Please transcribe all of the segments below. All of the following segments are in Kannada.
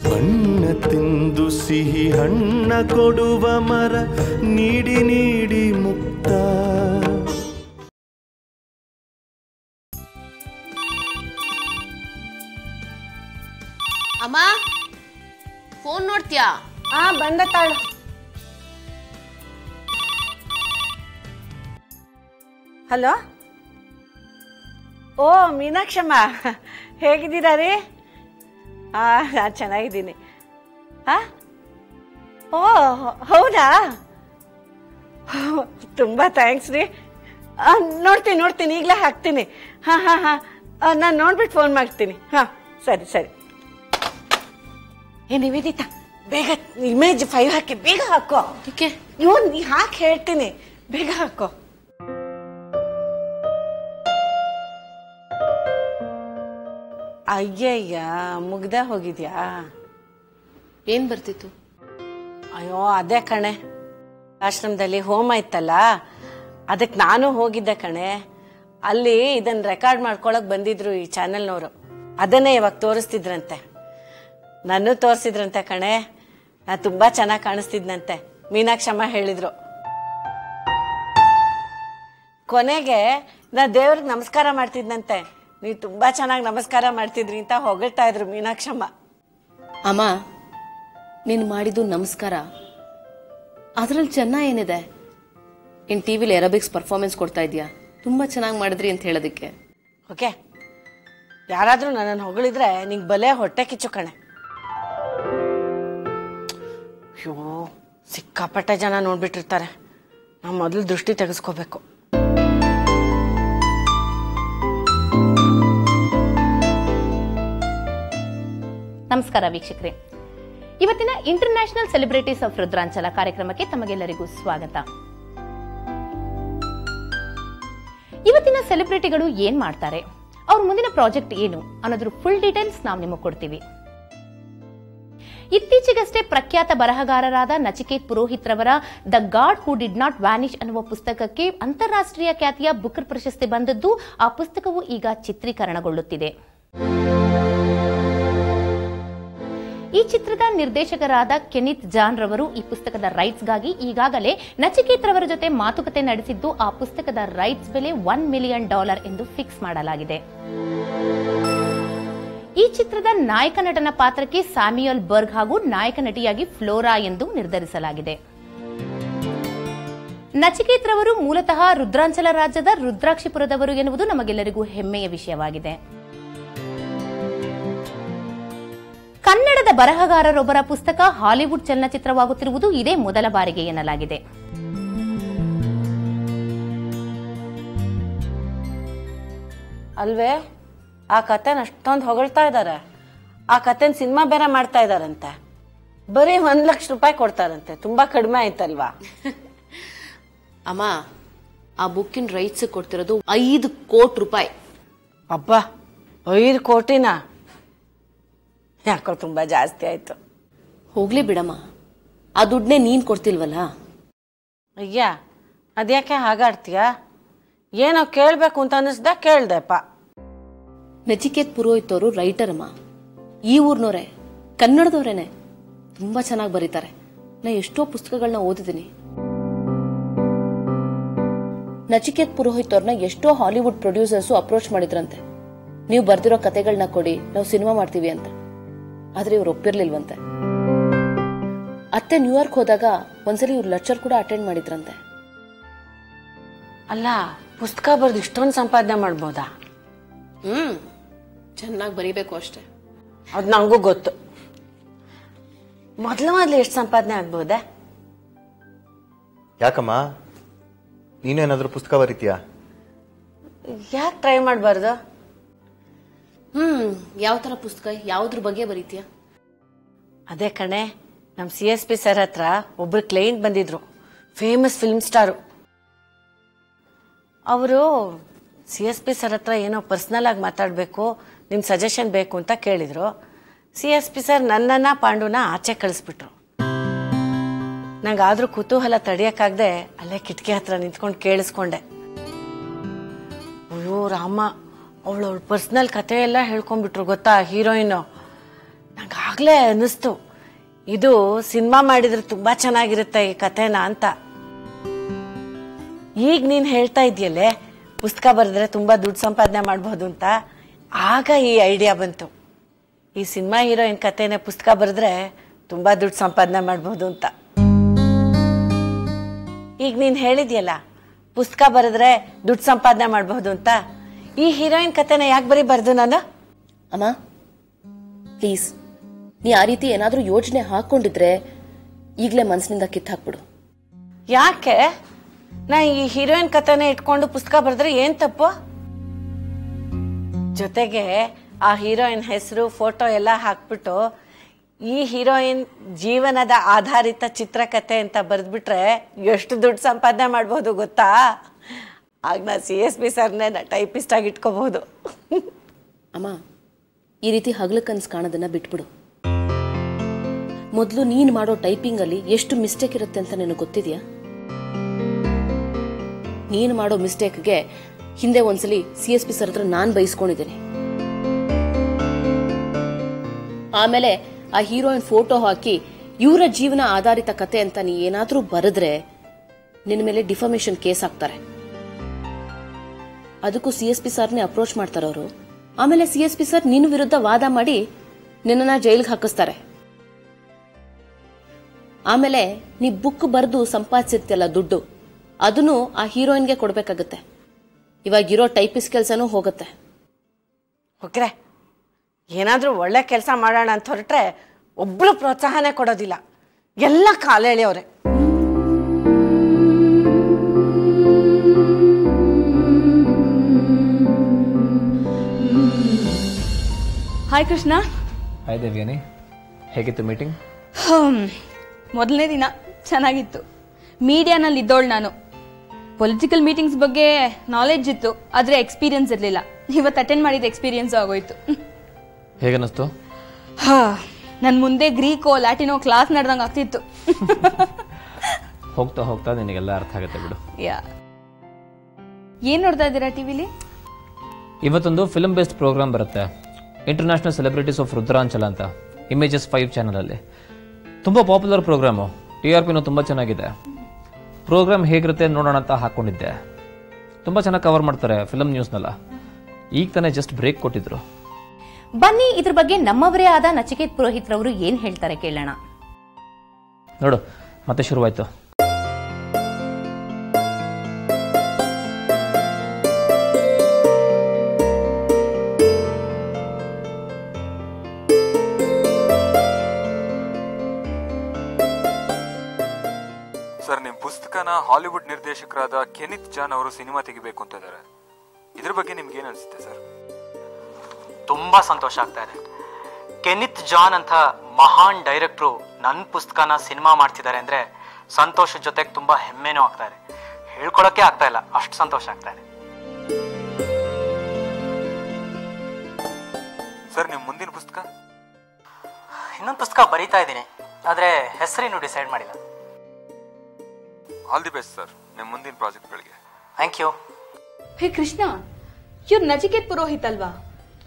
ಹಣ್ಣ ತಿಂದು ಸಿಹಿ ಹಣ್ಣ ಕೊಡುವ ಮರ ನೀಡಿ ನೀಡಿ ಮುಕ್ತ. ಅಮ್ಮ ಫೋನ್ ನೋಡ್ತೀಯಾ? ಬಂದ ತಾಳು. ಹಲೋ, ಓ ಮೀನಾಕ್ಷಮ್ಮ, ಹೇಗಿದ್ದೀರಾ ರೀ? ನಾನು ಚೆನ್ನಾಗಿದ್ದೀನಿ. ಓ ಹೌದಾ, ತುಂಬ ಥ್ಯಾಂಕ್ಸ್ ರೀ. ನೋಡ್ತೀನಿ ಈಗಲೇ ಹಾಕ್ತೀನಿ. ಹಾಂ ನಾನು ನೋಡ್ಬಿಟ್ಟು ಫೋನ್ ಮಾಡ್ತೀನಿ. ಸರಿ. ಏ ನಿವೇದಿತಾ, ಬೇಗ ಇಮೇಜ್ 5 ಹಾಕಿ, ಬೇಗ ಹಾಕೋ. ನೀ ಹಾಕಿ ಹೇಳ್ತೀನಿ, ಬೇಗ ಹಾಕೋ. ಅಯ್ಯಯ್ಯ, ಮುಗ್ದ ಹೋಗಿದ್ಯಾ? ಏನ್ ಬರ್ತಿತ್ತು? ಅಯ್ಯೋ ಅದೇ ಕಣೆ, ಆಶ್ರಮದಲ್ಲಿ ಹೋಮ ಇತ್ತಲ್ಲ, ಅದಕ್ಕೆ ನಾನು ಹೋಗಿದ್ದೆ ಕಣೆ. ಅಲ್ಲಿ ಇದನ್ನ ರೆಕಾರ್ಡ್ ಮಾಡ್ಕೊಳಕ್ ಬಂದಿದ್ರು ಈ ಚಾನೆಲ್ನವರು. ಅದನ್ನೇ ಇವಾಗ ತೋರಿಸ್ತಿದ್ರಂತೆ. ನನ್ನೂ ತೋರಿಸಿದ್ರಂತೆ ಕಣೆ. ನಾ ತುಂಬಾ ಚೆನ್ನಾಗಿ ಕಾಣಿಸ್ತಿದ್ನಂತೆ, ಮೀನಾಕ್ಷಮ್ಮ ಹೇಳಿದ್ರು. ಕೊನೆಗೆ ನಾ ದೇವ್ರಿಗೆ ನಮಸ್ಕಾರ ಮಾಡ್ತಿದ್ನಂತೆ. ನೀವು ತುಂಬಾ ಚೆನ್ನಾಗಿ ನಮಸ್ಕಾರ ಮಾಡ್ತಿದ್ರಿ ಅಂತ ಹೊಗಳ್ತಾ ಇದ್ರು ಮೀನಾಕ್ಷಮ್ಮ. ಅಮ್ಮ, ನೀನು ಮಾಡಿದ್ದು ನಮಸ್ಕಾರ, ಅದ್ರಲ್ಲಿ ಚೆನ್ನಾಗಿ ಏನಿದೆ? ಇನ್ ಟಿವಿಲಿ ಏರೋಬಿಕ್ಸ್ ಪರ್ಫಾರ್ಮೆನ್ಸ್ ಕೊಡ್ತಾ ಇದೀಯಾ, ತುಂಬಾ ಚೆನ್ನಾಗಿ ಮಾಡಿದ್ರಿ ಅಂತ ಹೇಳೋದಕ್ಕೆ. ಓಕೆ, ಯಾರಾದ್ರೂ ನನ್ನನ್ನು ಹೊಗಳಿದ್ರೆ ನಿಂಗೆ ಬಲೆ ಹೊಟ್ಟೆ ಕಿಚ್ಚು ಕಣೆ. ಅಯ್ಯೋ, ಸಿಕ್ಕಾಪಟ್ಟೆ ಜನ ನೋಡ್ಬಿಟ್ಟಿರ್ತಾರೆ. ನಾವು ಮೊದಲು ದೃಷ್ಟಿ ತೆಗೆಸ್ಕೋಬೇಕು. ನಮಸ್ಕಾರ ವೀಕ್ಷಕರೇ, ಇವತ್ತಿನ ಇಂಟರ್ನ್ಯಾಷನಲ್ ಸೆಲೆಬ್ರಿಟೀಸ್ ಆಫ್ ರುದ್ರಾಂಚಲ ಕಾರ್ಯಕ್ರಮಕ್ಕೆ ತಮಗೆಲ್ಲರಿಗೂ ಸ್ವಾಗತ. ಇವತ್ತಿನ ಸೆಲೆಬ್ರಿಟಿಗಳು ಏನ್ ಮಾಡ್ತಾರೆ, ಅವ್ರ ಮುಂದಿನ ಪ್ರಾಜೆಕ್ಟ್ ಏನು ಅನ್ನೋದ್ರ ಫುಲ್ ಡೀಟೇಲ್ಸ್ ನಾವು ನಿಮಗೆ ಕೊಡ್ತೀವಿ. ಇತ್ತೀಚೆಗಷ್ಟೇ ಪ್ರಖ್ಯಾತ ಬರಹಗಾರರಾದ ನಚಿಕೇತ್ ಪುರೋಹಿತ್ ರವರ the god who did not vanish ಅನ್ನುವ ಪುಸ್ತಕಕ್ಕೆ ಅಂತಾರಾಷ್ಟ್ರೀಯ ಖ್ಯಾತಿಯ ಬುಕರ್ ಪ್ರಶಸ್ತಿ ಬಂದದ್ದು. ಆ ಪುಸ್ತಕವು ಈಗ ಚಿತ್ರೀಕರಣಗೊಳ್ಳುತ್ತಿದೆ. ಈ ಚಿತ್ರದ ನಿರ್ದೇಶಕರಾದ ಕೆನಿತ್ ಜಾನ್ ರವರು ಈ ಪುಸ್ತಕದ ರೈಟ್ಸ್ಗಾಗಿ ಈಗಾಗಲೇ ನಚಿಕೇತ್ ರವರ ಜೊತೆ ಮಾತುಕತೆ ನಡೆಸಿದ್ದು, ಆ ಪುಸ್ತಕದ ರೈಟ್ಸ್ ಬೆಲೆ $1 ಮಿಲಿಯನ್ ಎಂದು ಫಿಕ್ಸ್ ಮಾಡಲಾಗಿದೆ. ಈ ಚಿತ್ರದ ನಾಯಕ ನಟನ ಪಾತ್ರಕ್ಕೆ ಸ್ಯಾಮ್ಯುಯಲ್ ಬರ್ಗ್ ಹಾಗೂ ನಾಯಕ ನಟಿಯಾಗಿ ಫ್ಲೋರಾ ಎಂದು ನಿರ್ಧರಿಸಲಾಗಿದೆ. ನಚಿಕೇತ್ ರವರು ಮೂಲತಃ ರುದ್ರಾಂಚಲ ರಾಜ್ಯದ ರುದ್ರಾಕ್ಷಿಪುರದವರು ಎನ್ನುವುದು ನಮಗೆಲ್ಲರಿಗೂ ಹೆಮ್ಮೆಯ ವಿಷಯವಾಗಿದೆ. ಕನ್ನಡದ ಬರಹಗಾರರೊಬ್ಬರ ಪುಸ್ತಕ ಹಾಲಿವುಡ್ ಚಲನಚಿತ್ರವಾಗುತ್ತಿರುವುದು ಇದೇ ಮೊದಲ ಬಾರಿಗೆ ಎನ್ನಲಾಗಿದೆ. ಅಲ್ವೇ, ಆ ಕಥೆನ ಅಷ್ಟೊಂದು ಹೊಗಳ್ತಾ ಇದ್ದಾರೆ. ಆ ಕಥೆನ ಸಿನಿಮಾ ಬೇರೆ ಮಾಡ್ತಾ ಇದಾರಂತೆ. ಬರೀ $1 ಲಕ್ಷ ಕೊಡ್ತಾರಂತೆ. ತುಂಬಾ ಕಡಿಮೆ ಆಯ್ತಲ್ವಾ? ಅಮ್ಮ, ಆ ಬುಕ್ಕಿನ ರೈಟ್ಸ್ ಕೊಡ್ತಿರೋದು $5 ಕೋಟಿ. ಅಬ್ಬಾ, 5 ಕೋಟಿನಾ? ಯಾಕೋ ತುಂಬಾ ಜಾಸ್ತಿ ಆಯ್ತು. ಹೋಗ್ಲಿ ಬಿಡಮ್ಮ, ಆ ದುಡ್ಡನ್ನೇ ನೀನ್ ಕೊಡ್ತಿಲ್ವಲ್ಲ. ಅಯ್ಯ, ಅದ್ಯಾಕೆ ಹಾಗಾಡ್ತೀಯ? ಏನೋ ಕೇಳ್ಬೇಕು ಅಂತ ಅನಿಸ್ದ, ಕೇಳ್ದೆಪ್ಪ. ನಚಿಕೇತ್ ಪುರೋಹಿತ್ ಅವರು ರೈಟರ್ ಅಮ್ಮ, ಈ ಊರ್ನವ್ರೆ, ಕನ್ನಡದವ್ರೇನೆ. ತುಂಬಾ ಚೆನ್ನಾಗಿ ಬರೀತಾರೆ. ನಾ ಎಷ್ಟೋ ಪುಸ್ತಕಗಳನ್ನ ಓದಿದ್ದೀನಿ. ನಚಿಕೇತ್ ಪುರೋಹಿತ್ ಅವ್ರನ್ನ ಎಷ್ಟೋ ಹಾಲಿವುಡ್ ಪ್ರೊಡ್ಯೂಸರ್ಸು ಅಪ್ರೋಚ್ ಮಾಡಿದ್ರಂತೆ, ನೀವು ಬರ್ದಿರೋ ಕತೆಗಳನ್ನ ಕೊಡಿ, ನಾವು ಸಿನಿಮಾ ಮಾಡ್ತೀವಿ ಅಂತ. ಆದ್ರೆ ಇವ್ರು ಒಪ್ಪಿರ್ಲಿಲ್ವಂತೆ. ಅತ್ತೆ ನ್ಯೂಯಾರ್ಕ್ ಹೋದಾಗ ಒಂದ್ಸಲಿ ಇವ್ರು ಲೆಕ್ಚರ್ ಕೂಡ ಅಟೆಂಡ್ ಮಾಡಿದ್ರಂತೆ. ಅಲ್ಲ, ಪುಸ್ತಕ ಬರ್ದು ಇಷ್ಟೊಂದು ಸಂಪಾದನೆ ಮಾಡ್ಬೋದಾ? ಚೆನ್ನಾಗಿ ಬರೀಬೇಕು ಅಷ್ಟೇ. ಅದು ನಂಗೂ ಗೊತ್ತು. ಮೊದ್ಲು ಎಷ್ಟು ಸಂಪಾದನೆ ಆಗ್ಬೋದೆ? ಯಾಕಮ್ಮ, ನೀನೇನಾದ್ರೂ ಪುಸ್ತಕ ಬರೀತೀಯಾ? ಯಾಕೆ ಟ್ರೈ ಮಾಡಬಾರ್ದು? ಯಾವ ತರ ಪುಸ್ತಕ, ಯಾವ್ದ್ರ ಬಗ್ಗೆ ಬರೀತೀಯ? ಅದೇ ಕಣೆ, ನಮ್ CSP ಸರ್ ಹತ್ರ ಒಬ್ರು ಕ್ಲೈಂಟ್ ಬಂದಿದ್ರು, ಫೇಮಸ್ ಫಿಲ್ಮ್ ಸ್ಟಾರು. ಅವರು CSP ಸರ್ ಹತ್ರ ಏನೋ ಪರ್ಸನಲ್ ಆಗಿ ಮಾತಾಡ್ಬೇಕು, ನಿಮ್ ಸಜೆಷನ್ ಬೇಕು ಅಂತ ಕೇಳಿದ್ರು. CSP ಸರ್ ನನ್ನನ್ನ ಪಾಂಡುನ ಆಚೆ ಕಳಿಸ್ಬಿಟ್ರು. ನಂಗಾದ್ರೂ ಕುತೂಹಲ ತಡಿಯಕ್ಕಾಗದೆ ಅಲ್ಲೇ ಕಿಟಕಿ ಹತ್ರ ನಿಂತ್ಕೊಂಡು ಕೇಳಿಸ್ಕೊಂಡೆ. ಅಯ್ಯೋ ರಾಮ, ಅವಳು ಪರ್ಸನಲ್ ಕತೆ ಎಲ್ಲ ಹೇಳ್ಕೊಂಡ್ಬಿಟ್ರು ಗೊತ್ತಾ ಹೀರೋಯಿನ್. ನಂಗೆ ಆಗ ಆಗ್ಲೇ ಅನಿಸ್ತು ಇದು ಸಿನಿಮಾ ಮಾಡಿದ್ರೆ ತುಂಬಾ ಚೆನ್ನಾಗಿರುತ್ತೆ ಈ ಕಥೆನ ಅಂತ. ಈಗ ನೀನ್ ಹೇಳ್ತಾ ಇದೆಯಲ್ಲೇ ಪುಸ್ತಕ ಬರೆದ್ರೆ ತುಂಬಾ ದುಡ್ಡು ಸಂಪಾದನೆ ಮಾಡಬಹುದು ಅಂತ, ಆಗ ಈ ಐಡಿಯಾ ಬಂತು. ಈ ಸಿನಿಮಾ ಹೀರೋಯಿನ್ ಕಥೆನ ಪುಸ್ತಕ ಬರೆದ್ರೆ ತುಂಬಾ ದುಡ್ಡು ಸಂಪಾದನೆ ಮಾಡಬಹುದು ಅಂತ. ಈಗ ನೀನ್ ಹೇಳಿದ್ಯಲ್ಲ ಪುಸ್ತಕ ಬರೆದ್ರೆ ದುಡ್ಡು ಸಂಪಾದನೆ ಮಾಡಬಹುದು ಅಂತ, ಈ ಹೀರೋಯಿನ್ ಕಥೆನ ಯಾಕೆ ಬರ್ದು ನಾನು? ಅಮ್ಮ ಪ್ಲೀಸ್, ನೀ ಆ ರೀತಿ ಏನಾದ್ರೂ ಯೋಚನೆ ಹಾಕೊಂಡಿದ್ರೆ ಈಗಲೇ ಮನಸ್ಸಿನಿಂದ ಕಿತ್ತಾಕ್ಬಿಡು. ಯಾಕೆ? ನಾ ಈ ಹೀರೋಯಿನ್ ಕಥೆನ ಇಟ್ಕೊಂಡು ಪುಸ್ತಕ ಬರೆದ್ರೆ ಏನ್ ತಪ್ಪು? ಜೊತೆಗೆ ಆ ಹೀರೋಯಿನ್ ಹೆಸರು ಫೋಟೋ ಎಲ್ಲ ಹಾಕ್ಬಿಟ್ಟು ಈ ಹೀರೋಯಿನ್ ಜೀವನದ ಆಧಾರಿತ ಚಿತ್ರಕಥೆ ಅಂತ ಬರೆದ್ಬಿಟ್ರೆ ಎಷ್ಟು ದುಡ್ಡು ಸಂಪಾದನೆ ಮಾಡ್ಬೋದು ಗೊತ್ತಾ? ಆಗ ನಾ CSP ಸರ್ನೇ ಟೈಪಿಸ್ಟ್ ಆಗಿ ಇಟ್ಕೋಬಹುದು. ಅಮ್ಮ, ಈ ರೀತಿ ಹಗಲು ಕನ್ಸು ಕಾಣೋದನ್ನ ಬಿಟ್ಬಿಡು. ಮೊದಲು ನೀನು ಮಾಡೋ ಟೈಪಿಂಗ್ ಅಲ್ಲಿ ಎಷ್ಟು ಮಿಸ್ಟೇಕ್ ಇರುತ್ತೆ ಅಂತ ನಿನಗೆ ಗೊತ್ತಿದೆಯಾ? ನೀನು ಮಾಡೋ ಮಿಸ್ಟೇಕ್ಗೆ ಹಿಂದೆ ಒಂದ್ಸಲಿ CSP ಸರ್ ಹತ್ರ ನಾನು ಬೈಸ್ಕೊಂಡಿದ್ದೇನೆ. ಆಮೇಲೆ ಆ ಹೀರೋಯಿನ್ ಫೋಟೋ ಹಾಕಿ ಇವರ ಜೀವನ ಆಧಾರಿತ ಕತೆ ಅಂತ ನೀ ಏನಾದ್ರೂ ಬರೆದ್ರೆ ನಿನ್ನ ಮೇಲೆ ಡಿಫಾಮೇಶನ್ ಕೇಸ್ ಹಾಕ್ತಾರೆ. ಅದಕ್ಕೂ CSP ಸರ್ನೇ ಅಪ್ರೋಚ್ ಮಾಡ್ತಾರವರು. ಆಮೇಲೆ CSP ಸರ್ ನಿನ್ನ ವಿರುದ್ಧ ವಾದ ಮಾಡಿ ನಿನ್ನನ್ನ ಜೈಲ್ಗೆ ಹಾಕಿಸ್ತಾರೆ. ಆಮೇಲೆ ನೀ ಬುಕ್ ಬರೆದು ಸಂಪಾದಿಸಿರ್ತಿಯಲ್ಲ ದುಡ್ಡು, ಅದನ್ನು ಆ ಹೀರೋಯಿನ್ಗೆ ಕೊಡ್ಬೇಕಾಗತ್ತೆ. ಇವಾಗಿರೋ ಟೈಪಿಸ್ಟ್ ಕೆಲಸನೂ ಹೋಗುತ್ತೆ. ಓಕೆ, ಏನಾದ್ರೂ ಒಳ್ಳೆ ಕೆಲಸ ಮಾಡೋಣ ಅಂತ ಹೊರಟ್ರೆ ಒಬ್ರು ಪ್ರೋತ್ಸಾಹನೇ ಕೊಡೋದಿಲ್ಲ, ಎಲ್ಲ ಕಾಲೆಳೆಯವ್ರೆ. ಹಾಯ್ ಕೃಷ್ಣ. ಹಾಯ್ ದೇವ್ಯಾನಿ, ಹೇಗಿತ್ತು ಮೀಟಿಂಗ್? ಮೊದಲನೇ ದಿನ ಚೆನ್ನಾಗಿತ್ತು. ಮೀಡಿಯಾನಲ್ಲಿ ಇದ್ದೋಳು ನಾನು. ಪೊಲಿಟಿಕಲ್ ಮೀಟಿಂಗ್ಸ್ ಬಗ್ಗೆ ನಾಲೆಡ್ಜ್ ಇತ್ತು, ಆದರೆ ಎಕ್ಸ್ಪೀರಿಯನ್ಸ್ ಇರಲಿಲ್ಲ. ಇವತ್ತು ಅಟೆಂಡ್ ಮಾಡಿದ ಎಕ್ಸ್ಪೀರಿಯನ್ಸ್ ಆಗೋಯ್ತು. ಹೇಗನ್ನಿಸ್ತು? ನನ್ನ ಮುಂದೆ ಗ್ರೀಕೋ ಲ್ಯಾಟಿನೋ ಕ್ಲಾಸ್ ನಡೆದಂಗೆ ಆಗ್ತಿತ್ತು. ಹೋಗ್ತಾ ಹೋಗ್ತಾ ನಿನಗೆಲ್ಲ ಅರ್ಥ ಆಗುತ್ತೆ ಬಿಡು. ಏನ್ ನೋಡ್ತಾ ಇದ್ದೀರಾ ಟಿವಿಲಿ? ಇವತ್ತೊಂದು ಫಿಲ್ಮ್ ಬೇಸ್ಡ್ ಪ್ರೋಗ್ರಾಮ್ ಬರುತ್ತೆ, ಇಂಟರ್ನ್ಯಾಷನಲ್ ಸೆಲೆಬ್ರಿಟೀಸ್ ಆಫ್ ರುದ್ರಾಂಚಲ ಅಂತ, ಇಮೇಜಸ್ 5 ಚಾನಲಲ್ಲಿ. ತುಂಬ ಪಾಪ್ಯುಲರ್ ಪ್ರೋಗ್ರಾಮು, TRPನೂ ತುಂಬ ಚೆನ್ನಾಗಿದೆ. ಪ್ರೋಗ್ರಾಮ್ ಹೇಗಿರುತ್ತೆ ನೋಡೋಣ ಅಂತ ಹಾಕ್ಕೊಂಡಿದ್ದೆ. ತುಂಬ ಚೆನ್ನಾಗಿ ಕವರ್ ಮಾಡ್ತಾರೆ ಫಿಲ್ಮ್ ನ್ಯೂಸ್ನೆಲ್ಲ. ಈಗ ತಾನೇ ಜಸ್ಟ್ ಬ್ರೇಕ್ ಕೊಟ್ಟಿದ್ರು. ಬನ್ನಿ ಇದ್ರ ಬಗ್ಗೆ ನಮ್ಮವರೇ ಆದ ನಚಿಕೇತ್ ಪುರೋಹಿತ್ ರವರು ಏನ್ ಹೇಳ್ತಾರೆ ಕೇಳೋಣ. ನೋಡು, ಮತ್ತೆ ಶುರುವಾಯ್ತು. ಸರ್, ನಿಮ್ಮ ಪುಸ್ತಕನ ಹಾಲಿವುಡ್ ನಿರ್ದೇಶಕರಾದ ಕೆನಿತ್ ಜಾನ್ ಅವರು ಸಿನಿಮಾ ತೆಗಿಬೇಕು ಅಂತ ಇದ್ದಾರೆ. ಇದ್ರ ಬಗ್ಗೆ ನಿಮ್ಗೆ ಏನು ಅನಿಸುತ್ತೆ ಸರ್? ತುಂಬಾ ಸಂತೋಷ ಆಗ್ತಾ ಇದೆ. ಕೆನಿತ್ ಜಾನ್ ಅಂತ ಮಹಾನ್ ಡೈರೆಕ್ಟ್ರು ನನ್ನ ಪುಸ್ತಕನ ಸಿನಿಮಾ ಮಾಡ್ತಿದ್ದಾರೆ ಅಂದ್ರೆ ಸಂತೋಷದ ಜೊತೆಗೆ ತುಂಬಾ ಹೆಮ್ಮೆನೂ ಆಗ್ತಾ ಇದೆ. ಹೇಳ್ಕೊಳಕ್ಕೆ ಆಗ್ತಾ ಇಲ್ಲ, ಅಷ್ಟು ಸಂತೋಷ ಆಗ್ತಾ ಇದೆ. ಸರ್, ನಿಮ್ಮ ಮುಂದಿನ ಪುಸ್ತಕ? ಇನ್ನೊಂದು ಪುಸ್ತಕ ಬರೀತಾ ಇದ್ದೀನಿ, ಆದ್ರೆ ಹೆಸರೇನು ಡಿಸೈಡ್ ಮಾಡಿಲ್ಲ. ಆಲ್ ದಿ ಬೆಸ್ಟ್ ಸರ್ ನಿಮ್ಮ ಮುಂದಿನ ಪ್ರಾಜೆಕ್ಟ್ಗಳಿಗೆ. Thank you. ಹೇ ಕೃಷ್ಣ, ಇವ್ರು ನಚಿಕೇತ್ ಪುರೋಹಿತ್ ಅಲ್ವಾ?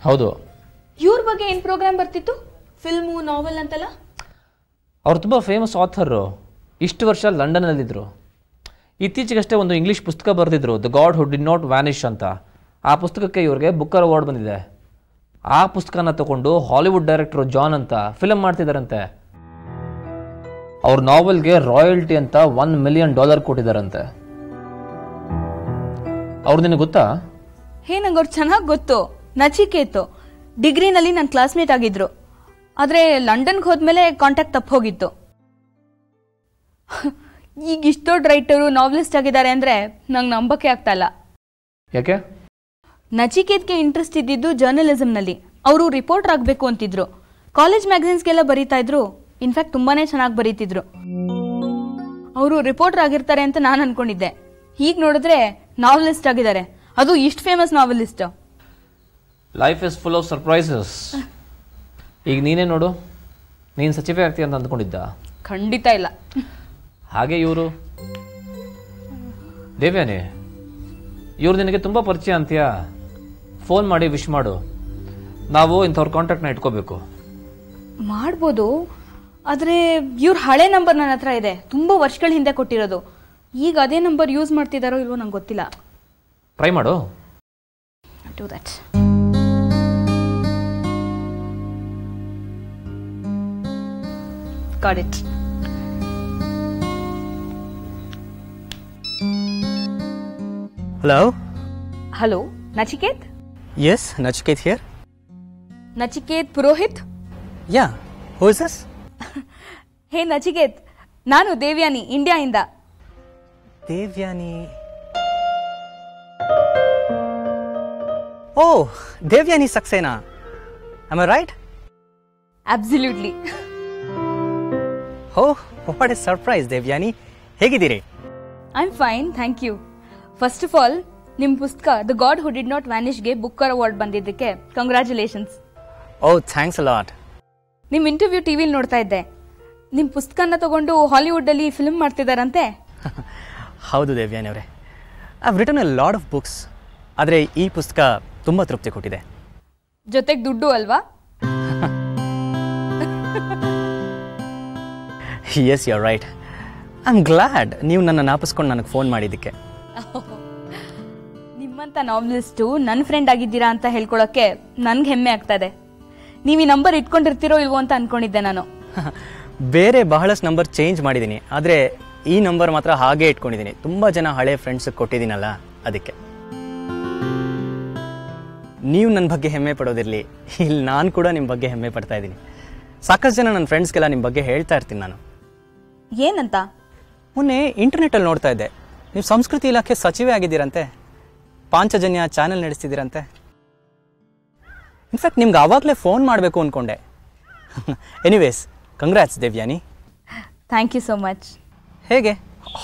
ಹೌದು. ಇವ್ರ ಬಗ್ಗೆ ಏನ್ ಪ್ರೋಗ್ರಾಮ್ ಬರ್ತಿತ್ತು? ಫಿಲ್ಮು, ನಾವೆಲ್ ಅಂತಲ್ಲ? ಅವ್ರು ತುಂಬ ಫೇಮಸ್ ಆಥರು. ಇಷ್ಟು ವರ್ಷ ಲಂಡನ್ನಲ್ಲಿದ್ದರು. ಇತ್ತೀಚೆಗಷ್ಟೇ ಒಂದು ಇಂಗ್ಲೀಷ್ ಪುಸ್ತಕ ಬರೆದಿದ್ರು, ದ ಗಾಡ್ ಹು ಡಿಡ್ ನಾಟ್ ವ್ಯಾನಿಷ್ ಅಂತ. ಆ ಪುಸ್ತಕಕ್ಕೆ ಇವ್ರಿಗೆ ಬುಕ್ಕರ್ ಅವಾರ್ಡ್ ಬಂದಿದೆ. ಆ ಪುಸ್ತಕನ ತಗೊಂಡು ಹಾಲಿವುಡ್ ಡೈರೆಕ್ಟರ್ ಜಾನ್ ಅಂತ ಫಿಲಮ್ ಮಾಡ್ತಿದ್ದಾರಂತೆ. ಅವ್ರ ನಾವೆಲ್ಗೆ ರಾಯಲ್ಟಿ ಅಂತ $1 ಮಿಲಿಯನ್ ಕೊಟ್ಟಿದ್ದಾರಂತೆ. ಅವ್ರು ನಿನಗೆ ಗೊತ್ತಾ? ಹೇ, ನಂಗೆ ಅವ್ರು ಚೆನ್ನಾಗಿ ಗೊತ್ತು. ನಚಿಕೇತು ಡಿಗ್ರಿನಲ್ಲಿ ನನ್ನ ಕ್ಲಾಸ್ಮೇಟ್ ಆಗಿದ್ರು. ಆದ್ರೆ ಲಂಡನ್ಗೆ ಹೋದ್ಮೇಲೆ ಕಾಂಟ್ಯಾಕ್ಟ್ ತಪ್ಪು ಹೋಗಿತ್ತು. ಈಗ ಇಷ್ಟು ದೊಡ್ಡ ರೈಟರು, ನಾವೆಲಿಸ್ಟ್ ಆಗಿದ್ದಾರೆ ಅಂದ್ರೆ ನಂಗೆ ನಂಬಕ್ಕೆ ಆಗ್ತಾ ಇಲ್ಲ. ಯಾಕೆ? ನಚಿಕೇತ್ಗೆ ಇಂಟ್ರೆಸ್ಟ್ ಇದ್ದಿದ್ದು ಜರ್ನಲಿಸಮ್ನಲ್ಲಿ. ಅವರು ರಿಪೋರ್ಟರ್ ಆಗಬೇಕು ಅಂತಿದ್ರು. ಕಾಲೇಜ್ ಮ್ಯಾಗಝಿನ್ಸ್ಗೆಲ್ಲ ಬರೀತಾ ಇದ್ರು. ಇನ್ಫ್ಯಾಕ್ಟ್ ತುಂಬಾನೇ ಚೆನ್ನಾಗಿ ಬರೀತಿದ್ರು. ಅವರು ರಿಪೋರ್ಟರ್ ಆಗಿರ್ತಾರೆ ಅಂತ ನಾನು ಅನ್ಕೊಂಡಿದ್ದೆ. ಈಗ ನೋಡಿದ್ರೆ ನಾವೆಲಿಸ್ಟ್ ಆಗಿದ್ದಾರೆ, ಅದು ಇಷ್ಟು famous novelist. Life is full of surprises. ಈಗ ನೀನೇ ನೋಡು, ನೀನು ಸಚಿವೆ ಆಗ್ತೀಯ ಅಂತ ಅಂದ್ಕೊಂಡಿದ್ದ? ಖಂಡಿತ ಇಲ್ಲ. ಹಾಗೆ ಇವರು ದೇವ್ಯಾನಿ, ಇವ್ರು ನಿನಗೆ ತುಂಬ ಪರಿಚಯ ಅಂತೀಯಾ? ಫೋನ್ ಮಾಡಿ ವಿಶ್ ಮಾಡು. ನಾವು ಇಂಥವ್ರ ಕಾಂಟ್ಯಾಕ್ಟ್ನ ಇಟ್ಕೋಬೇಕು. ಮಾಡ್ಬೋದು, ಆದರೆ ಇವ್ರ ಹಳೆ ನಂಬರ್ ನನ್ನ ಹತ್ರ ಇದೆ, ತುಂಬ ವರ್ಷಗಳ ಹಿಂದೆ ಕೊಟ್ಟಿರೋದು. ಈಗ ಅದೇ ನಂಬರ್ ಯೂಸ್ ಮಾಡ್ತಿದ್ದಾರೋ ಇಲ್ವೋ ನಂಗೆ ಗೊತ್ತಿಲ್ಲ. ಟ್ರೈ ಮಾಡು. Do that. Got it. Hello? Hello, Nachiket? Yes, Nachiket here. Nachiket Purohit? Yeah, who is this? Hey Nachiket, ನಾನು Devyani, ಇಂಡಿಯಾಯಿಂದ. Devyani. Oh, Devyani Saxena. Am I right? Absolutely. Oh, what a surprise, Devyani. ಹೇಗಿದ್ದೀರಿ? I'm fine, thank you. First of all, ನಿಮ್ಮ ಪುಸ್ತಕ the god who did not ವ್ಯಾನಿಶ್ಗೆ ಬುಕ್ಕರ್ ಅವಾರ್ಡ್ ಬಂದಿದ್ದಕ್ಕೆ congratulations. Oh, thanks a lot. ನಿಮ್ಮ ಇಂಟರ್ವ್ಯೂ ಟಿವಿಲಿ ನೋಡ್ತಾ ಇದ್ದೆ. ನಿಮ್ಮ ಪುಸ್ತಕನ ತಗೊಂಡು ಹಾಲಿವುಡ್ಡಲ್ಲಿ ಫಿಲ್ಮ್ ಮಾಡ್ತಿದ್ದಾರಂತೆ. ಹೌದು ದೇವ್ಯಾನಿ ಅವರೇ, I have written a lot of books. ಆದರೆ ಈ ಪುಸ್ತಕ ತುಂಬ ತೃಪ್ತಿ ಕೊಟ್ಟಿದೆ. ಜೊತೆಗೆ ದುಡ್ಡು ಅಲ್ವಾ? Yes, you're right. I'm glad ನೀವು ನನ್ನ ನಾಪಿಸ್ಕೊಂಡು ನನಗೆ ಫೋನ್ ಮಾಡಿದ್ದಕ್ಕೆ. ನಿಮ್ಮಂಥ ನಾವೆಲಿಸ್ಟು ನನ್ನ ಫ್ರೆಂಡ್ ಆಗಿದ್ದೀರಾ ಅಂತ ಹೇಳ್ಕೊಳಕ್ಕೆ ನನ್ಗೆ ಹೆಮ್ಮೆ ಆಗ್ತಾ ಇದೆ. ನೀವು ಈ ನಂಬರ್ ಇಟ್ಕೊಂಡಿರ್ತೀರೋ ಇಲ್ವೋ ಅಂತ ಅನ್ಕೊಂಡಿದ್ದೆ ನಾನು. ಬೇರೆ ಬಹಳಷ್ಟು ನಂಬರ್ ಚೇಂಜ್ ಮಾಡಿದ್ದೀನಿ, ಆದರೆ ಈ ನಂಬರ್ ಮಾತ್ರ ಹಾಗೆ ಇಟ್ಕೊಂಡಿದ್ದೀನಿ. ತುಂಬ ಜನ ಹಳೆ ಫ್ರೆಂಡ್ಸಿಗೆ ಕೊಟ್ಟಿದ್ದೀನಲ್ಲ, ಅದಕ್ಕೆ. ನೀವು ನನ್ನ ಬಗ್ಗೆ ಹೆಮ್ಮೆ ಪಡೋದಿರಲಿ, ಇಲ್ಲಿ ನಾನು ಕೂಡ ನಿಮ್ಮ ಬಗ್ಗೆ ಹೆಮ್ಮೆ ಪಡ್ತಾ ಇದ್ದೀನಿ. ಸಾಕಷ್ಟು ಜನ ನನ್ನ ಫ್ರೆಂಡ್ಸ್ಗೆಲ್ಲ ನಿಮ್ಮ ಬಗ್ಗೆ ಹೇಳ್ತಾ ಇರ್ತೀನಿ ನಾನು. ಏನಂತ? ಮೊನ್ನೆ ಇಂಟರ್ನೆಟ್ಟಲ್ಲಿ ನೋಡ್ತಾ ಇದ್ದೆ, ನೀವು ಸಂಸ್ಕೃತಿ ಇಲಾಖೆ ಸಚಿವೆ ಆಗಿದ್ದೀರಂತೆ, ಪಾಂಚಜನ್ಯ ಚಾನೆಲ್ ನಡೆಸ್ತಿದ್ದೀರಂತೆ. ಇನ್ಫ್ಯಾಕ್ಟ್ ನಿಮ್ಗೆ ಆವಾಗಲೇ ಫೋನ್ ಮಾಡಬೇಕು ಅಂದ್ಕೊಂಡೆ. Anyways, congrats Devyani. Thank you so much. ಹೇಗೆ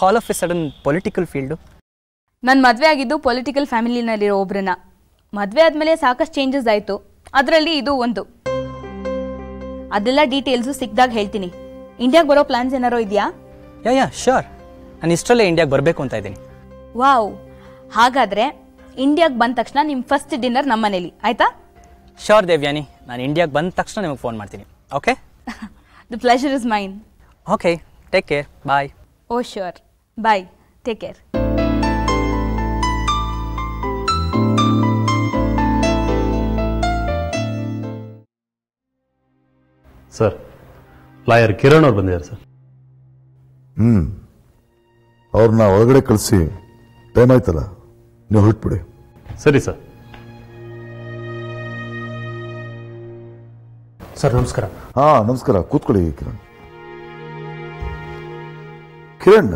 all of a sudden political field? ನನ್ನ ಮದುವೆ ಆಗಿದ್ದು ಪೊಲಿಟಿಕಲ್ ಫ್ಯಾಮಿಲಿನಲ್ಲಿರೋ ಒಬ್ರನ್ನ. ಮದುವೆ ಆದಮೇಲೆ ಸಾಕಷ್ಟು ಚೇಂಜಸ್ ಆಯಿತು, ಅದರಲ್ಲಿ ಇದು ಒಂದು. ಅದೆಲ್ಲ ಡೀಟೇಲ್ಸು ಸಿಕ್ಕಿದಾಗ ಹೇಳ್ತೀನಿ. ಇಂಡಿಯಾಗೆ ಬರೋ ಪ್ಲಾನ್ಸ್ ಏನಾರೋ ಇದೆಯಾ? Yeah sure. ನಾನು ಇಷ್ಟರಲ್ಲೇ ಇಂಡಿಯಾಗೆ ಬರಬೇಕು ಅಂತ ಇದ್ದೀನಿ. ವಾವ್, ಹಾಗಾದರೆ ಇಂಡಿಯಾಗೆ ಬಂದ ತಕ್ಷಣ ನಿಮ್ಮ ಫಸ್ಟ್ ಡಿನ್ನರ್ ನಮ್ಮ ಮನೇಲಿ, ಆಯಿತಾ? ಶ್ಯೂರ್ ದೇವ್ಯಾನಿ, ನಾನು ಇಂಡಿಯಾಗೆ ಬಂದ ತಕ್ಷಣ ನಿಮಗೆ ಫೋನ್ ಮಾಡ್ತೀನಿ. Okay? The pleasure is mine. Okay, take care, bye. Oh sure, bye, take care. Sir, lawyer Kiran ಅವ್ರು ಬಂದಿದ್ದಾರೆ ಸರ್. ಅವ್ರನ್ನ ಒಳಗಡೆ ಕಳಿಸಿ, ಟೈಮ್ ಆಯ್ತಲ್ಲ, ನೀವು ಹೊರಟ್ಬಿಡಿ. ಸರಿ ಸರ್. ಸರ್ ನಮಸ್ಕಾರ. ಹಾ ನಮಸ್ಕಾರ, ಕೂತ್ಕೊಳ್ಳಿ ಕಿರಣ್. ಕಿರಣ್,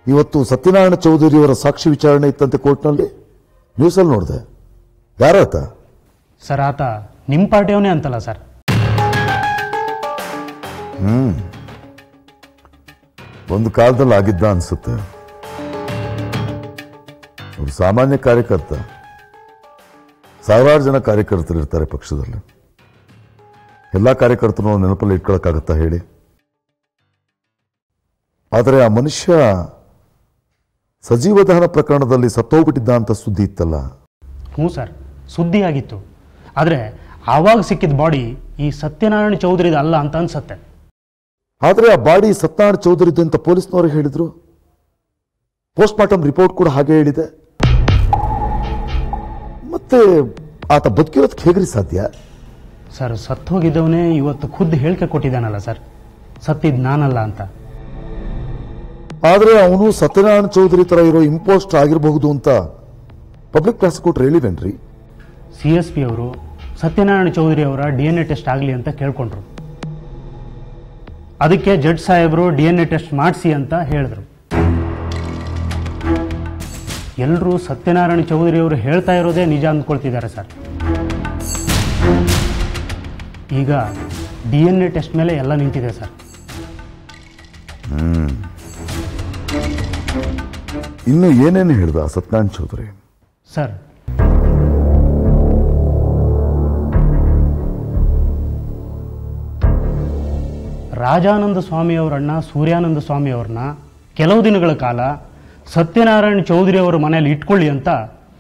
ಇವತ್ತು ಸತ್ಯನಾರಾಯಣ ಚೌಧರಿ ಅವರ ಸಾಕ್ಷಿ ವಿಚಾರಣೆ ಇತ್ತಂತೆ ಕೋರ್ಟ್ನಲ್ಲಿ, ನ್ಯೂಸಲ್ಲಿ ನೋಡಿದೆ. ಯಾರಾತ? ಸರ್, ಆತ ನಿಮ್ಮ ಪಾರ್ಟಿಯವನೇ ಅಂತಲ್ಲ ಸರ್. ಒಂದು ಕಾಲದಲ್ಲಿ ಆಗಿದ್ದ ಅನ್ಸುತ್ತೆ. ಅವರು ಸಾಮಾನ್ಯ ಕಾರ್ಯಕರ್ತ, ಸಾವಿರಾರು ಜನ ಕಾರ್ಯಕರ್ತರು ಇರ್ತಾರೆ ಪಕ್ಷದಲ್ಲಿ. ಎಲ್ಲ ಕಾರ್ಯಕರ್ತರು ನೆನಪಲ್ಲಿ ಇಟ್ಕೊಳಕ್ಕಾಗತ್ತಾ ಹೇಳಿ? ಆದರೆ ಆ ಮನುಷ್ಯ ಸಜೀವ ದಹನ ಪ್ರಕರಣದಲ್ಲಿ ಸತ್ತೋಗ್ಬಿಟ್ಟಿದ್ದ ಅಂತ ಸುದ್ದಿ ಇತ್ತಲ್ಲ? ಹ್ಞೂ ಸರ್, ಸುದ್ದಿ ಆಗಿತ್ತು. ಆದರೆ ಆವಾಗ ಸಿಕ್ಕಿದ ಬಾಡಿ ಈ ಸತ್ಯನಾರಾಯಣ ಚೌಧರಿದ ಅಲ್ಲ ಅಂತ ಅನ್ಸತ್ತೆ. ಆದರೆ ಆ ಬಾಡಿ ಸತ್ಯನಾರಾಯಣ ಚೌಧರಿದ್ದು ಅಂತ ಪೊಲೀಸ್ನವ್ರಿಗೆ ಹೇಳಿದ್ರು. ಪೋಸ್ಟ್ ಮಾರ್ಟಮ್ ರಿಪೋರ್ಟ್ ಕೂಡ ಹಾಗೆ ಹೇಳಿದೆ. ಮತ್ತೆ ಆತ ಬದುಕಿರೋದಕ್ಕೆ ಹೇಗ್ರಿ ಸಾಧ್ಯ? ಸರ್, ಸತ್ತೋಗಿದ್ದವನೇ ಇವತ್ತು ಖುದ್ದು ಹೇಳಿಕೆ ಕೊಟ್ಟಿದ್ದಾನಲ್ಲ ಸರ್, ಸತ್ತಿದ್ ನಾನಲ್ಲ ಅಂತ. ಆದರೆ ಅವನು ಸತ್ಯನಾರಾಯಣ ಚೌಧರಿ ತರ ಇರೋ ಇಂಪೋಸ್ಟ್ ಆಗಿರಬಹುದು ಅಂತ ಪಬ್ಲಿಕ್ ಪ್ರಾಸಿಕ್ಯೂಟರ್ ಹೇಳಿವೇನ್ರಿ? CSP ಅವರು ಸತ್ಯನಾರಾಯಣ ಚೌಧರಿ ಅವರ DNA ಟೆಸ್ಟ್ ಆಗಲಿ ಅಂತ ಕೇಳ್ಕೊಂಡ್ರು. ಅದಕ್ಕೆ ಜಡ್ಜ್ ಸಾಹೇಬರು DNA ಟೆಸ್ಟ್ ಮಾಡಿಸಿ ಅಂತ ಹೇಳಿದ್ರು. ಎಲ್ಲರೂ ಸತ್ಯನಾರಾಯಣ ಚೌಧರಿ ಅವರು ಹೇಳ್ತಾ ಇರೋದೇ ನಿಜ ಅಂದ್ಕೊಳ್ತಿದ್ದಾರೆ ಸರ್. ಈಗ DNA ಟೆಸ್ಟ್ ಮೇಲೆ ಎಲ್ಲ ನಿಂತಿದೆ ಸರ್. ಇನ್ನು ಏನೇನು ಹೇಳ್ದ ಸತ್ಯನಾರಾಯಣ ಚೌಧರಿ? ಸರ್, ರಾಜಾನಂದ ಸ್ವಾಮಿ ಅವರನ್ನ, ಸೂರ್ಯಾನಂದ ಸ್ವಾಮಿ ಅವ್ರನ್ನ ಕೆಲವು ದಿನಗಳ ಕಾಲ ಸತ್ಯನಾರಾಯಣ ಚೌಧರಿ ಅವರ ಮನೆಯಲ್ಲಿ ಇಟ್ಕೊಳ್ಳಿ ಅಂತ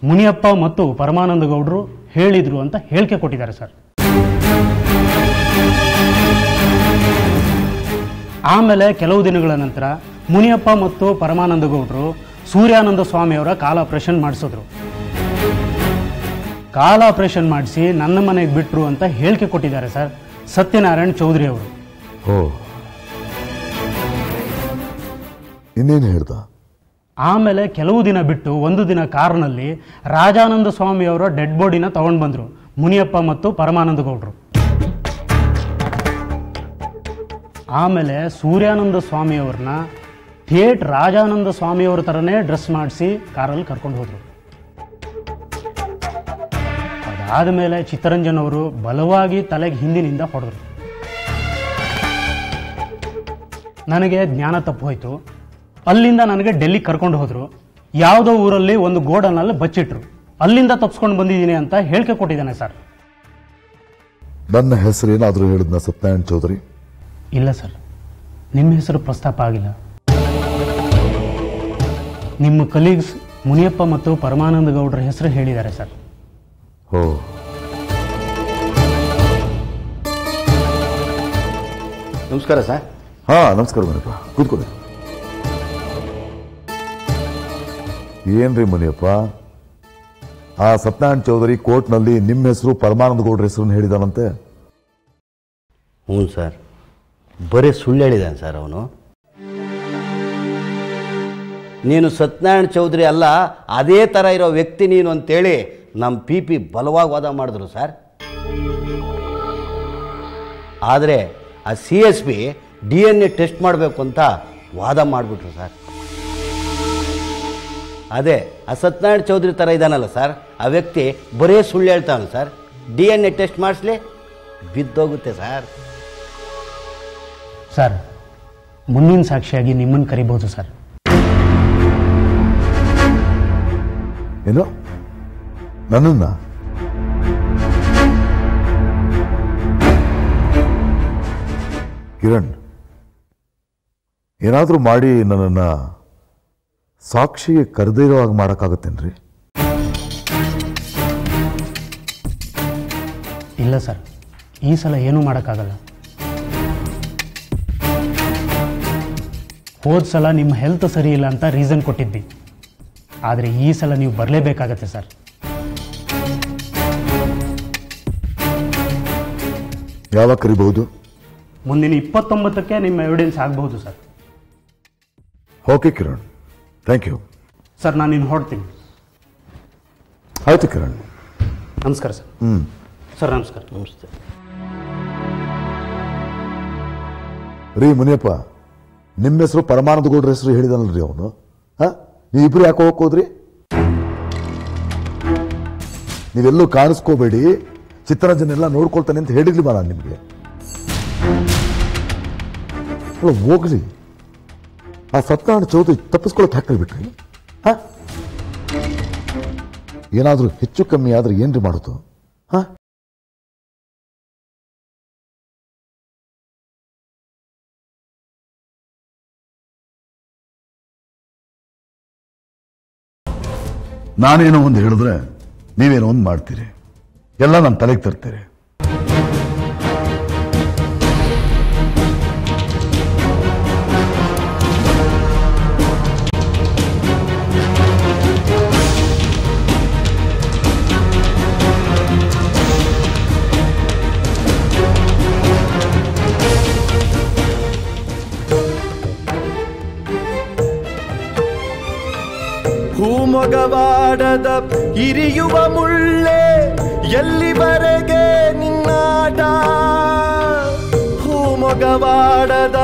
ಮುನಿಯಪ್ಪ ಮತ್ತು ಪರಮಾನಂದ ಗೌಡರು ಹೇಳಿದ್ರು ಅಂತ ಹೇಳಿಕೆ ಕೊಟ್ಟಿದ್ದಾರೆ ಸರ್. ಆಮೇಲೆ ಕೆಲವು ದಿನಗಳ ನಂತರ ಮುನಿಯಪ್ಪ ಮತ್ತು ಪರಮಾನಂದ ಗೌಡರು ಸೂರ್ಯಾನಂದ ಸ್ವಾಮಿಯವರ ಕಾಲ್ ಆಪರೇಷನ್ ಮಾಡಿಸಿದ್ರು. ಕಾಲ್ ಆಪರೇಷನ್ ಮಾಡಿಸಿ ನನ್ನ ಮನೆಗೆ ಬಿಟ್ಟರು ಅಂತ ಹೇಳಿಕೆ ಕೊಟ್ಟಿದ್ದಾರೆ ಸರ್ ಸತ್ಯನಾರಾಯಣ್ ಚೌಧರಿ ಅವರು. ಓ, ಇನ್ನೇನು ಹೇಳ್ದ? ಆಮೇಲೆ ಕೆಲವು ದಿನ ಬಿಟ್ಟು ಒಂದು ದಿನ ಕಾರ್ನಲ್ಲಿ ರಾಜಾನಂದ ಸ್ವಾಮಿಯವರ ಡೆಡ್ ಬಾಡಿನ ತಗೊಂಡು ಬಂದರು ಮುನಿಯಪ್ಪ ಮತ್ತು ಪರಮಾನಂದ ಗೌಡರು. ಆಮೇಲೆ ಸೂರ್ಯಾನಂದ ಸ್ವಾಮಿಯವ್ರನ್ನ ಥೇಟ್ ರಾಜಾನಂದ ಸ್ವಾಮಿಯವ್ರ ಥರನೇ ಡ್ರೆಸ್ ಮಾಡಿಸಿ ಕಾರಲ್ಲಿ ಕರ್ಕೊಂಡು ಹೋದರು. ಅದಾದಮೇಲೆ ಚಿತ್ತರಂಜನ್ ಅವರು ಬಲವಾಗಿ ತಲೆಗೆ ಹಿಂದಿನಿಂದ ಹೊಡೆದರು. ನನಗೆ ಜ್ಞಾನ ತಪ್ಪು ಹೋಯಿತು. ಅಲ್ಲಿಂದ ನನಗೆ ಡೆಲ್ಲಿಗೆ ಕರ್ಕೊಂಡು ಹೋದರು. ಯಾವುದೋ ಊರಲ್ಲಿ ಒಂದು ಗೋಡನಲ್ಲಿ ಬಚ್ಚಿಟ್ರು. ಅಲ್ಲಿಂದ ತಪ್ಪಿಸ್ಕೊಂಡು ಬಂದಿದ್ದೀನಿ ಅಂತ ಹೇಳಿಕೆ ಕೊಟ್ಟಿದ್ದಾನೆ ಸರ್. ನನ್ನ ಹೆಸರು ಏನಾದರೂ ಹೇಳಿದ್ನ ಸತ್ಯನಾರಾಯಣ್ ಚೌಧರಿ? ಇಲ್ಲ ಸರ್, ನಿಮ್ಮ ಹೆಸರು ಪ್ರಸ್ತಾಪ ಆಗಿಲ್ಲ. ನಿಮ್ಮ ಕಲೀಗ್ಸ್ ಮುನಿಯಪ್ಪ ಮತ್ತು ಪರಮಾನಂದ ಗೌಡರ ಹೆಸರು ಹೇಳಿದ್ದಾರೆ ಸರ್. ಓ, ನಮಸ್ಕಾರ ಸರ್. ಹಾ, ನಮಸ್ಕಾರ ಮುನಿಯಪ್ಪ, ಕೂತ್ಕೊಳ್ಳಿ. ಏನ್ರಿ ಮುನಿಯಪ್ಪ, ಆ ಸತ್ಯನಾರಾಯಣ್ ಚೌಧರಿ ಕೋರ್ಟ್ನಲ್ಲಿ ನಿಮ್ಮ ಹೆಸರು ಪರಮಾನಂದ ಗೌಡ್ರ ಹೆಸರನ್ನು ಹೇಳಿದಾನಂತೆ? ಹ್ಞೂ ಸರ್, ಬರೀ ಸುಳ್ಳು ಹೇಳಿದ್ದಾನೆ ಸರ್ ಅವನು. ನೀನು ಸತ್ಯನಾರಾಯಣ್ ಚೌಧರಿ ಅಲ್ಲ, ಅದೇ ಥರ ಇರೋ ವ್ಯಕ್ತಿ ನೀನು ಅಂತೇಳಿ ನಮ್ಮ ಪಿ ಬಲವಾಗಿ ವಾದ ಮಾಡಿದ್ರು ಸರ್. ಆದರೆ ಆ CSP DNA ಟೆಸ್ಟ್ ಮಾಡಬೇಕು ಅಂತ ವಾದ ಮಾಡಿಬಿಟ್ರು ಸರ್. ಅದೇ ಆ ಸತ್ಯನಾರಾಯಣ್ ಚೌಧರಿ ಥರ ಇದ್ದಾನಲ್ಲ ಸರ್, ಆ ವ್ಯಕ್ತಿ ಬರೀ ಸುಳ್ಳು ಹೇಳ್ತಾನೆ ಸರ್. DNA ಟೆಸ್ಟ್ ಮಾಡಿಸ್ಲಿ ಬಿದ್ದೋಗುತ್ತೆ ಸರ್. ಸರ್, ಮುಂದಿನ ಸಾಕ್ಷಿಯಾಗಿ ನಿಮ್ಮನ್ನು ಕರಿಬಹುದು ಸರ್. ಏನು, ನನ್ನನ್ನ? ಕಿರಣ್, ಏನಾದರೂ ಮಾಡಿ ನನ್ನನ್ನು ಸಾಕ್ಷಿಗೆ ಕರೆದೇ ಇರೋ ಹಾಗೆ ಮಾಡೋಕ್ಕಾಗತ್ತೇನ್ರಿ? ಇಲ್ಲ ಸರ್, ಈ ಸಲ ಏನೂ ಮಾಡೋಕ್ಕಾಗಲ್ಲ. ಹೋದ ಸಲ ನಿಮ್ಮ ಹೆಲ್ತ್ ಸರಿ ಇಲ್ಲ ಅಂತ ರೀಸನ್ ಕೊಟ್ಟಿದ್ವಿ. ಆದರೆ ಈ ಸಲ ನೀವು ಬರಲೇಬೇಕಾಗತ್ತೆ ಸರ್. ಯಾವಾಗ ಕರಿಬಹುದು? ಮುಂದಿನ 29ಕ್ಕೆ ನಿಮ್ಮ ಎವಿಡೆನ್ಸ್ ಆಗಬಹುದು sir. Okay Kiran, thank you. Sir, ನಾನು ಇನ್ನು ಹೊರಡ್ತೀನಿ. ಆಯ್ತು ಕಿರಣ್, ನಮಸ್ಕಾರ ಸರ್. ಸರ್, ನಮಸ್ಕಾರ. ನಮಸ್ತೆ ರೀ ಮುನಿಯಪ್ಪ, ನಿಮ್ಮ ಹೆಸರು ಪರಮಾನಂದ ಗೌಡ್ರ ಹೆಸರು ಹೇಳಿದಾನಲ್ರಿ ಅವನು. ನೀವಿಬ್ರು ಯಾಕೆ ಹೋಗೋದ್ರಿ? ನೀವೆಲ್ಲೂ ಕಾಣಿಸ್ಕೋಬೇಡಿ, ಚಿತ್ತರಂಜನೆಲ್ಲ ನೋಡ್ಕೊಳ್ತಾನೆ ಅಂತ ಹೇಳಿರ್ಲಿಲ್ಲ ನಾನು ನಿಮಗೆ? ಹೋಗ್ಲಿ, ಆ ಸತ್ಯನಾರಾಯಣ ಚೌಧರಿ ತಪ್ಪಿಸ್ಕೊಳ್ಳೋಕೆ ಹಾಕಿಬಿಟ್ರಿ. ಏನಾದರೂ ಹೆಚ್ಚು ಕಮ್ಮಿ ಆದ್ರೆ ಏನ್ರಿ ಮಾಡೋದು? ನಾನೇನೋ ಒಂದು ಹೇಳಿದ್ರೆ ನೀವೇನೋ ಒಂದು ಮಾಡ್ತೀರಿ, ಎಲ್ಲ ನನ್ನ ತಲೆಗೆ ತರ್ತೀರಿ. ಹೂಮೊಗವಾಡದ ಇರಿಯುವ ಮುಳ್ಳೆ ಎಲ್ಲಿವರೆಗೆ ನಿನ್ನಾಟ? ಹೂಮೊಗವಾಡದ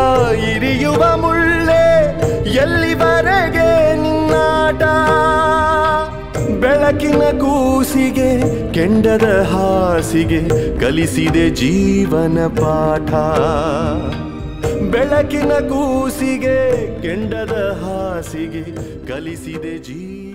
ಇರಿಯುವ ಮುಳ್ಳೆ ಎಲ್ಲಿವರೆಗೆ ನಿನ್ನಾಟ? ಬೆಳಕಿನ ಕೂಸಿಗೆ ಕೆಂಡದ ಹಾಸಿಗೆ ಕಲಿಸಿದೆ ಜೀವನ ಪಾಠ. ಬೆಳಕಿನ ಕೂಸಿಗೆ ಕೆಂಡದ ಹಾಸಿಗೆ ಕಲಿಸಿದೆ ಜೀವ